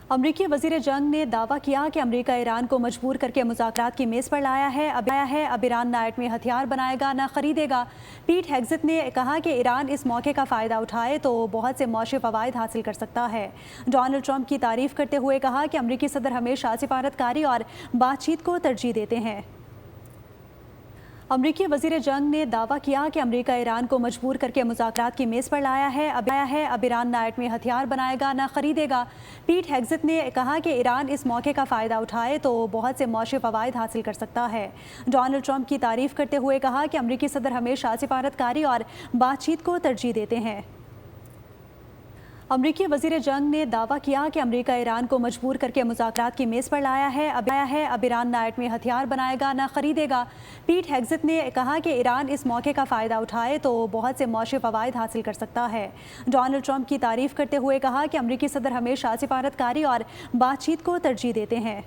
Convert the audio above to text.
अमरीकी वज़ीर जंग ने दावा किया कि अमरीका ईरान को मजबूर करके मुज़ाकरात की मेज़ पर लाया है। अब ईरान न एटमी हथियार बनाएगा न खरीदेगा। पीट हेग्सेथ ने कहा कि ईरान इस मौके का फ़ायदा उठाए तो बहुत से मौशी फ़वाइद हासिल कर सकता है। डोनाल्ड ट्रंप की तारीफ़ करते हुए कहा कि अमरीकी सदर हमेशा सिफारतकारी और बातचीत को तरजीह देते हैं। अमरीकी वज़ीर जंग ने दावा किया कि अमरीका ईरान को मजबूर करके मुज़ाकरात की मेज़ पर लाया है। अब ईरान न एटमी हथियार बनाएगा न खरीदेगा। पीट हेग्सेथ ने कहा कि ईरान इस मौके का फ़ायदा उठाए तो बहुत से मौशी फ़वाइद हासिल कर सकता है। डोनाल्ड ट्रंप की तारीफ़ करते हुए कहा कि अमरीकी सदर हमेशा सिफारतकारी और बातचीत को तरजीह देते हैं। अमरीकी वज़ीर जंग ने दावा किया कि अमरीका ईरान को मजबूर करके मुज़ाकरात की मेज़ पर लाया है। अब ईरान न एटमी हथियार बनाएगा न खरीदेगा। पीट हेग्सेथ ने कहा कि ईरान इस मौके का फ़ायदा उठाए तो बहुत से मौशी फ़वाइद हासिल कर सकता है। डोनाल्ड ट्रंप की तारीफ़ करते हुए कहा कि अमरीकी सदर हमेशा सिफारतकारी और बातचीत को तरजीह देते हैं।